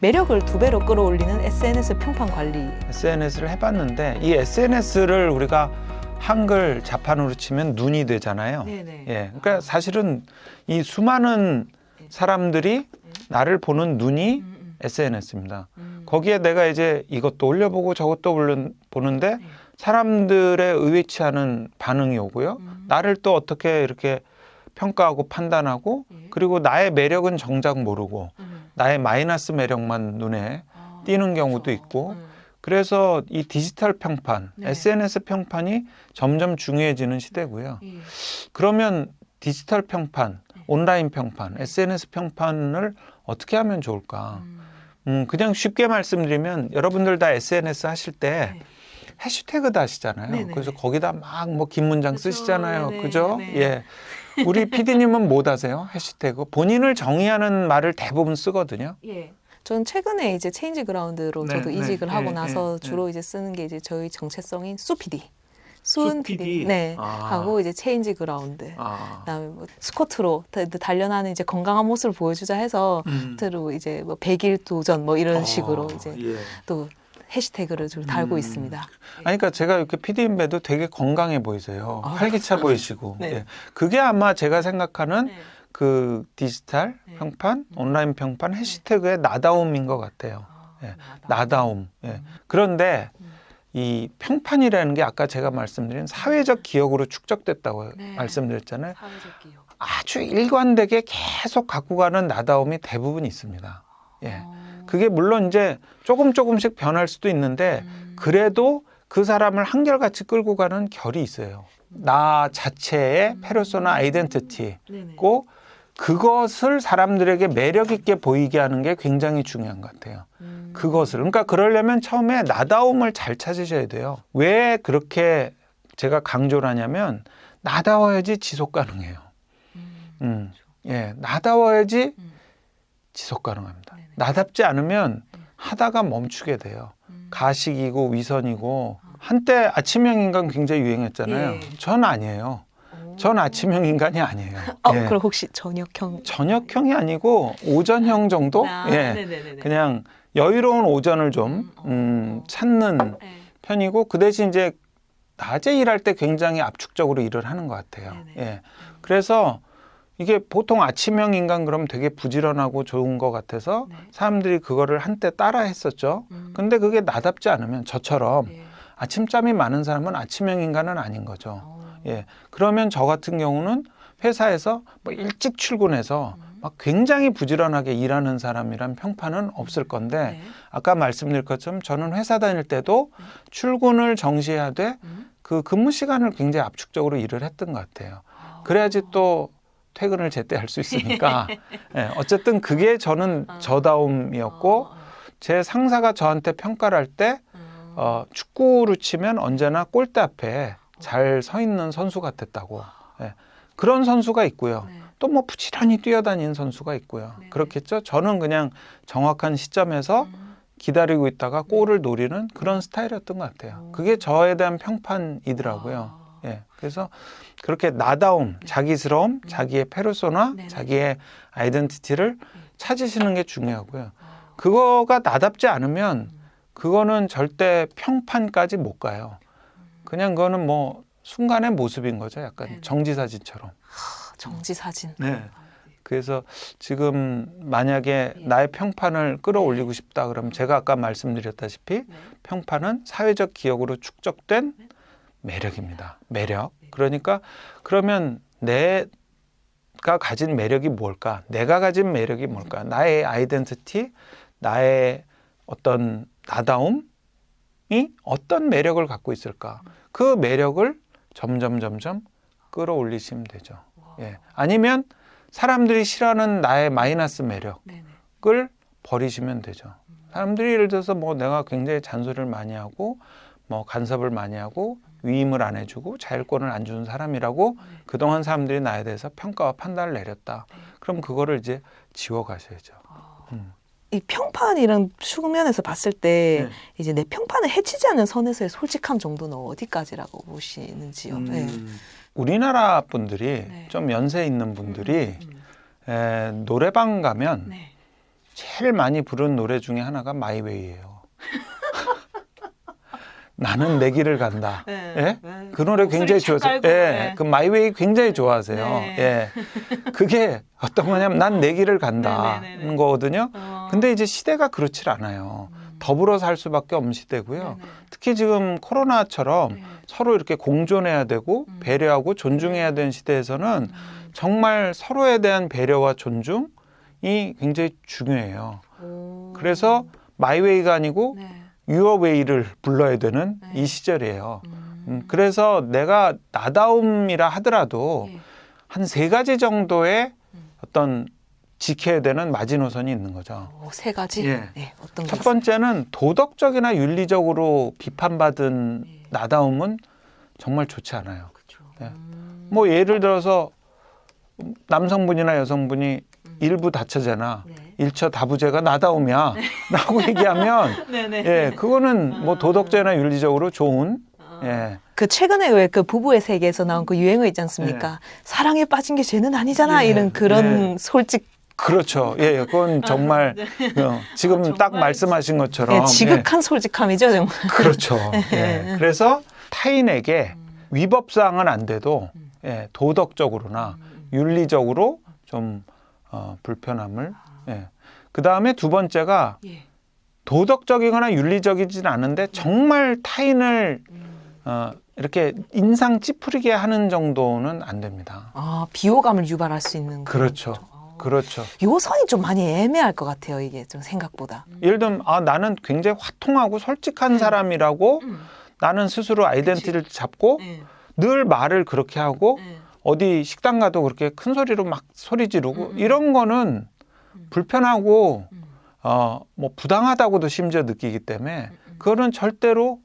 매력을 2배로 끌어올리는 SNS 평판 관리. SNS를 해봤는데 이 SNS를 우리가 한글 자판으로 치면 눈이 되잖아요. 네네. 예, 그러니까 사실은 이 수많은 사람들이 나를 보는 눈이 SNS입니다. 거기에 내가 이제 이것도 올려보고 저것도 보는데 사람들의 의외치 않은 반응이 오고요. 나를 또 어떻게 이렇게 평가하고 판단하고 그리고 나의 매력은 정작 모르고 나의 마이너스 매력만 눈에 띄는 경우도 있고 그래서 이 디지털 평판, SNS 평판이 점점 중요해지는 시대고요. 그러면 디지털 평판, 온라인 평판, SNS 평판을 어떻게 하면 좋을까? 그냥 쉽게 말씀드리면 여러분들 다 SNS 하실 때 해시태그도 하시잖아요. 네네. 그래서 거기다 막 뭐 긴 문장 그렇죠. 쓰시잖아요. 네네. 그죠? 네. 예. 우리 PD님은 뭐 하세요? 해시태그? 본인을 정의하는 말을 대부분 쓰거든요. 예. 저는 최근에 이제 체인지 그라운드로 네, 저도 네, 이직을 하고 네, 나서 네, 주로 이제 쓰는 게 이제 저희 정체성인 수 PD. 수은 PD. 네. 아. 하고 이제 체인지 그라운드. 아. 그다음에 뭐 스쿼트로 단련하는 이제 건강한 모습을 보여주자 해서 스쿼트로 이제 뭐 100일 도전 뭐 이런 식으로 이제 예. 또 해시태그를 좀 달고 있습니다. 아니, 그러니까 제가 이렇게 PD님 봬도 되게 건강해 보이세요. 활기차 보이시고. 네. 예. 그게 아마 제가 생각하는 네. 그 디지털 평판, 온라인 평판 해시태그의 나다움인 것 같아요. 예. 나다움. 예. 그런데 이 평판이라는 게 아까 제가 말씀드린 사회적 기억으로 축적됐다고 말씀드렸잖아요. 사회적 기억. 아주 일관되게 계속 갖고 가는 나다움이 대부분 있습니다. 예. 그게 물론 이제 조금씩 변할 수도 있는데 그래도 그 사람을 한결같이 끌고 가는 결이 있어요. 나 자체의 페르소나 아이덴티티고 그것을 사람들에게 매력 있게 보이게 하는 게 굉장히 중요한 것 같아요. 그것을. 그러니까 그러려면 처음에 나다움을 잘 찾으셔야 돼요. 왜 그렇게 제가 강조를 하냐면 나다워야지 지속 가능해요. 예, 나다워야지 지속 가능합니다. 나답지 않으면 하다가 멈추게 돼요. 가식이고 위선이고 한때 아침형 인간 굉장히 유행했잖아요. 예. 전 아니에요. 전 아침형 인간이 아니에요. 예. 그럼 혹시 저녁형? 저녁형이 아니고 오전형 정도? 예. 네네네네. 그냥 여유로운 오전을 좀 찾는 편이고 그 대신 이제 낮에 일할 때 굉장히 압축적으로 일을 하는 것 같아요. 예. 그래서 이게 보통 아침형 인간 그러면 되게 부지런하고 좋은 것 같아서 사람들이 그거를 한때 따라 했었죠. 근데 그게 나답지 않으면 저처럼 아침잠이 많은 사람은 아침형 인간은 아닌 거죠. 예. 그러면 저 같은 경우는 회사에서 뭐 일찍 출근해서 막 굉장히 부지런하게 일하는 사람이란 평판은 없을 건데 아까 말씀드린 것처럼 저는 회사 다닐 때도 출근을 정시하되 그 근무 시간을 굉장히 압축적으로 일을 했던 것 같아요. 그래야지 또 퇴근을 제때 할 수 있으니까 예, 어쨌든 그게 저는 저다움이었고 제 상사가 저한테 평가를 할 때 축구로 치면 언제나 골대 앞에 잘 서 있는 선수 같았다고 예, 그런 선수가 있고요. 또 뭐 부지런히 뛰어다니는 선수가 있고요. 그렇겠죠. 저는 그냥 정확한 시점에서 기다리고 있다가 골을 노리는 그런 스타일이었던 것 같아요. 그게 저에 대한 평판이더라고요. 예, 그래서 그렇게 나다움, 자기스러움, 자기의 페르소나, 자기의 아이덴티티를 찾으시는 게 중요하고요. 그거가 나답지 않으면 그거는 절대 평판까지 못 가요. 그냥 그거는 뭐 순간의 모습인 거죠. 약간 정지사진처럼. 정지사진. 네. 그래서 지금 만약에 나의 평판을 끌어올리고 싶다 그러면 제가 아까 말씀드렸다시피 평판은 사회적 기억으로 축적된 매력입니다. 매력. 그러니까 그러면 내가 가진 매력이 뭘까? 내가 가진 매력이 뭘까? 나의 아이덴티티, 나의 어떤 나다움이 어떤 매력을 갖고 있을까? 그 매력을 점점 끌어올리시면 되죠. 예. 아니면 사람들이 싫어하는 나의 마이너스 매력을 버리시면 되죠. 사람들이 예를 들어서 뭐 내가 굉장히 잔소리를 많이 하고 뭐 간섭을 많이 하고 위임을 안 해주고 자율권을 안 주는 사람이라고 그동안 사람들이 나에 대해서 평가와 판단을 내렸다. 그럼 그거를 이제 지워가셔야죠. 이 평판이랑 측면에서 봤을 때 이제 내 평판을 해치지 않는 선에서의 솔직함 정도는 어디까지라고 보시는지요? 우리나라 분들이 좀 연세 있는 분들이 노래방 가면 제일 많이 부른 노래 중에 하나가 마이웨이예요. 나는 내 길을 간다. 네. 예? 네. 그 노래 굉장히 좋아하세요. 깔고, 예, 네. 그 마이웨이 굉장히 좋아하세요. 네. 예, 그게 어떤 거냐면 난 내 길을 간다는 네, 네, 네, 네. 거거든요. 근데 이제 시대가 그렇질 않아요. 더불어 살 수밖에 없는 시대고요. 네, 네. 특히 지금 코로나처럼 네. 서로 이렇게 공존해야 되고 배려하고 존중해야 되는 시대에서는 정말 서로에 대한 배려와 존중이 굉장히 중요해요. 그래서 마이웨이가 아니고 네. 유어웨이를 불러야 되는 네. 이 시절이에요. 그래서 내가 나다움이라 하더라도 예. 한 3가지 정도의 어떤 지켜야 되는 마지노선이 있는 거죠. 세 가지. 예. 네. 어떤 첫 게 번째는 도덕적이나 윤리적으로 비판받은 예. 나다움은 정말 좋지 않아요. 그렇죠. 예. 뭐 예를 들어서 남성분이나 여성분이 일부 다처제나 네. 일처 다부제가 나다움이야 라고 얘기하면 네네. 예, 그거는 뭐 도덕적이나 윤리적으로 좋은 예, 그 최근에 왜 그 부부의 세계에서 나온 그 유행어 있지 않습니까? 사랑에 빠진 게 죄는 아니잖아. 예. 이런 그런 예. 솔직. 그렇죠. 예, 그건 정말 지금 딱 정말 말씀하신 것처럼 예, 지극한 솔직함이죠, 정말. 그렇죠. 예. 그래서 타인에게 위법사항은 안 돼도 예, 도덕적으로나 윤리적으로 좀 불편함을 예. 그 다음에 두 번째가 예. 도덕적이거나 윤리적이진 않은데 정말 타인을 이렇게 인상 찌푸리게 하는 정도는 안 됩니다. 아, 비호감을 유발할 수 있는. 그렇죠. 그렇죠. 요 선이 좀 많이 애매할 것 같아요, 이게 좀 생각보다. 예를 들면 나는 굉장히 화통하고 솔직한 사람이라고 나는 스스로 아이덴티티를 잡고 네. 늘 말을 그렇게 하고 어디 식당 가도 그렇게 큰 소리로 막 소리 지르고 이런 거는 불편하고 뭐 부당하다고도 심지어 느끼기 때문에 그거는 절대로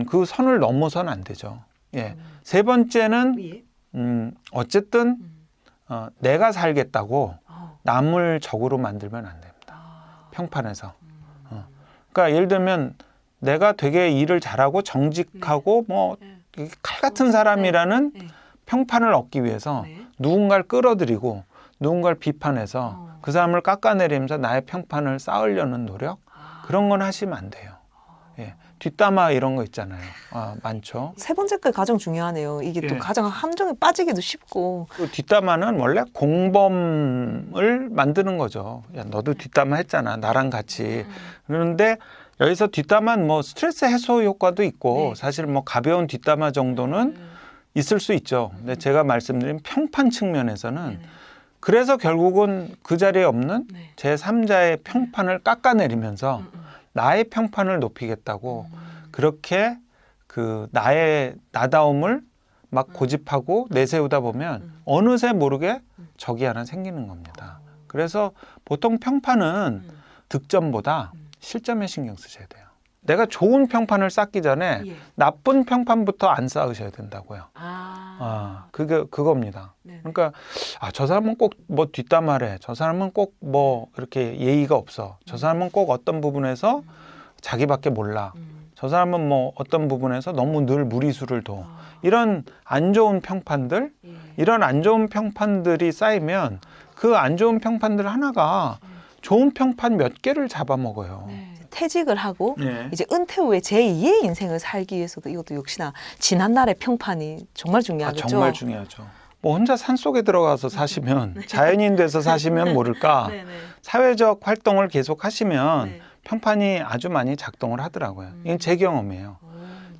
그 선을 넘어서는 안 되죠. 예. 세 번째는 예. 어쨌든 내가 살겠다고 남을 적으로 만들면 안 됩니다. 평판에서. 그러니까 예를 들면 내가 되게 일을 잘하고 정직하고 뭐 칼 같은 사람이라는 네. 평판을 얻기 위해서 네. 누군가를 끌어들이고 누군가를 비판해서 그 사람을 깎아내리면서 나의 평판을 쌓으려는 노력 그런 건 하시면 안 돼요. 예. 뒷담화 이런 거 있잖아요. 많죠. 세 번째 게 가장 중요하네요. 이게 또 예. 가장 함정에 빠지기도 쉽고. 그 뒷담화는 원래 공범을 만드는 거죠. 야, 너도 뒷담화 했잖아. 나랑 같이. 그런데 여기서 뒷담화는 뭐 스트레스 해소 효과도 있고 네. 사실 뭐 가벼운 뒷담화 정도는 있을 수 있죠. 근데 제가 말씀드린 평판 측면에서는 그래서 결국은 그 자리에 없는 네. 제3자의 평판을 깎아내리면서 나의 평판을 높이겠다고 그렇게 그 나의 나다움을 막 고집하고 내세우다 보면 어느새 모르게 적이 하나 생기는 겁니다. 그래서 보통 평판은 득점보다 실점에 신경 쓰셔야 돼요. 내가 좋은 평판을 쌓기 전에 예. 나쁜 평판부터 안 쌓으셔야 된다고요. 그겁니다. 네. 그러니까 저 사람은 꼭 뭐 뒷담화래. 저 사람은 꼭 뭐 이렇게 예의가 없어. 저 사람은 꼭 어떤 부분에서 자기밖에 몰라. 저 사람은 뭐 어떤 부분에서 너무 늘 무리수를 둬. 이런 안 좋은 평판들, 예. 이런 안 좋은 평판들이 쌓이면 그 안 좋은 평판들 하나가 좋은 평판 몇 개를 잡아먹어요. 네. 퇴직을 하고 네. 이제 은퇴 후에 제2의 인생을 살기 위해서도 이것도 역시나 지난날의 평판이 정말 중요하겠죠. 정말 중요하죠. 뭐 혼자 산속에 들어가서 사시면 자연인 돼서 사시면 모를까 네네. 사회적 활동을 계속 하시면 네. 평판이 아주 많이 작동을 하더라고요. 이건 제 경험이에요.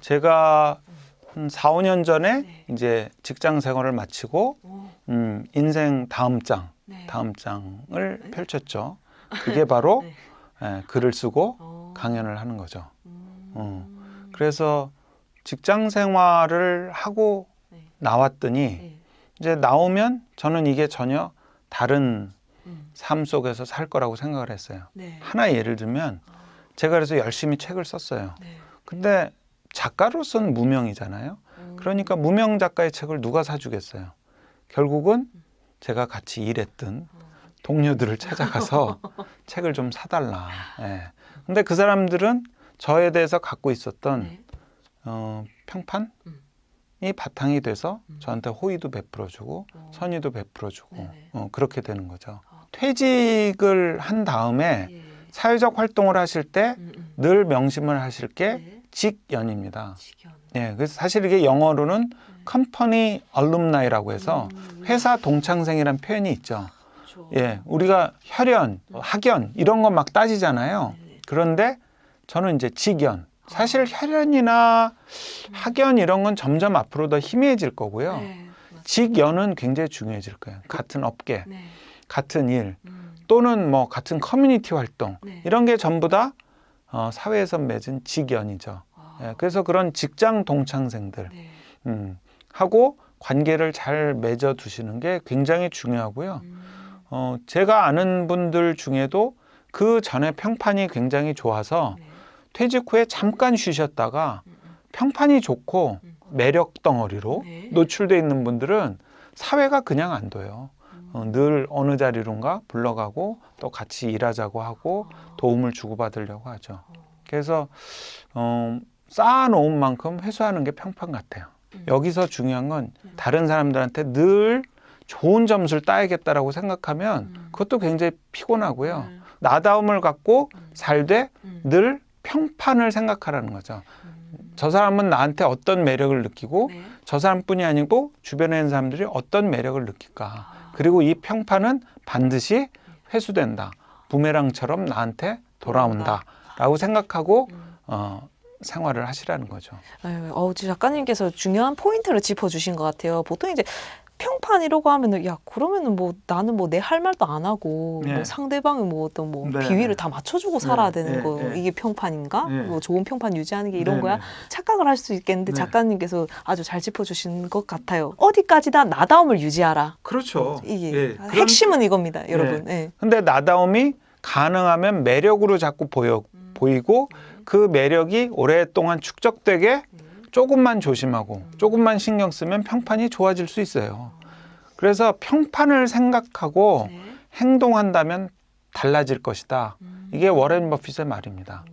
제가 한 4, 5년 전에 네. 이제 직장 생활을 마치고 인생 다음 네. 장을 펼쳤죠. 그게 바로 네. 글을 쓰고 강연을 하는 거죠. 그래서 직장 생활을 하고 네. 나왔더니 네. 이제 나오면 저는 이게 전혀 다른 삶 속에서 살 거라고 생각을 했어요. 네. 하나 예를 들면 제가 그래서 열심히 책을 썼어요. 네. 근데 작가로서는 무명이잖아요. 그러니까 무명 작가의 책을 누가 사주겠어요. 결국은 제가 같이 일했던 동료들을 찾아가서 책을 좀 사달라. 예. 근데 그 사람들은 저에 대해서 갖고 있었던 네. 평판이 바탕이 돼서 저한테 호의도 베풀어주고 선의도 베풀어주고 네네. 그렇게 되는 거죠. 퇴직을 한 다음에 예. 사회적 활동을 하실 때 늘 음. 명심을 하실 게 네. 직연입니다. 직연. 예, 그래서 사실 이게 영어로는 컴퍼니 얼룸나이라고 해서 회사 동창생이란 표현이 있죠. 그렇죠. 예, 우리가 혈연, 학연 이런 거 막 따지잖아요. 네네. 그런데 저는 이제 직연. 사실 혈연이나 학연 이런 건 점점 앞으로 더 희미해질 거고요. 네. 직연은 굉장히 중요해질 거예요. 같은 업계, 네. 같은 일, 또는 뭐 같은 커뮤니티 활동 네. 이런 게 전부 다 사회에서 맺은 직연이죠. 아. 예, 그래서 그런 직장 동창생들 네. 하고 관계를 잘 맺어 두시는 게 굉장히 중요하고요. 제가 아는 분들 중에도 그 전에 평판이 굉장히 좋아서 네. 퇴직 후에 잠깐 쉬셨다가 평판이 좋고 매력 덩어리로 네. 노출돼 있는 분들은 사회가 그냥 안 둬요. 늘 어느 자리론가 불러가고 또 같이 일하자고 하고 도움을 주고받으려고 하죠. 그래서 쌓아놓은 만큼 회수하는 게 평판 같아요. 여기서 중요한 건 다른 사람들한테 늘 좋은 점수를 따야겠다라고 생각하면 그것도 굉장히 피곤하고요. 나다움을 갖고 살되 늘 평판을 생각하라는 거죠. 저 사람은 나한테 어떤 매력을 느끼고 네. 저 사람뿐이 아니고 주변에 있는 사람들이 어떤 매력을 느낄까. 그리고 이 평판은 반드시 회수된다. 부메랑처럼 나한테 돌아온다. 라고 생각하고 생활을 하시라는 거죠. 지금 작가님께서 중요한 포인트를 짚어주신 것 같아요. 보통 이제 평판이라고 하면은 야 그러면은 뭐 나는 뭐 내 할 말도 안 하고 네. 뭐 상대방의 뭐 어떤 뭐 네, 비위를 네. 다 맞춰주고 살아야 되는 네, 거 네. 이게 평판인가? 네. 뭐 좋은 평판 유지하는 게 이런 네, 거야? 네. 착각을 할 수 있겠는데 네. 작가님께서 아주 잘 짚어주신 것 같아요. 어디까지나 나다움을 유지하라. 그렇죠. 이게 예, 핵심은 이겁니다, 여러분. 예. 근데 나다움이 가능하면 매력으로 자꾸 보이고 그 매력이 오랫동안 축적되게 조금만 조심하고 조금만 신경 쓰면 평판이 좋아질 수 있어요. 그래서 평판을 생각하고 네. 행동한다면 달라질 것이다. 이게 워렌 버핏의 말입니다.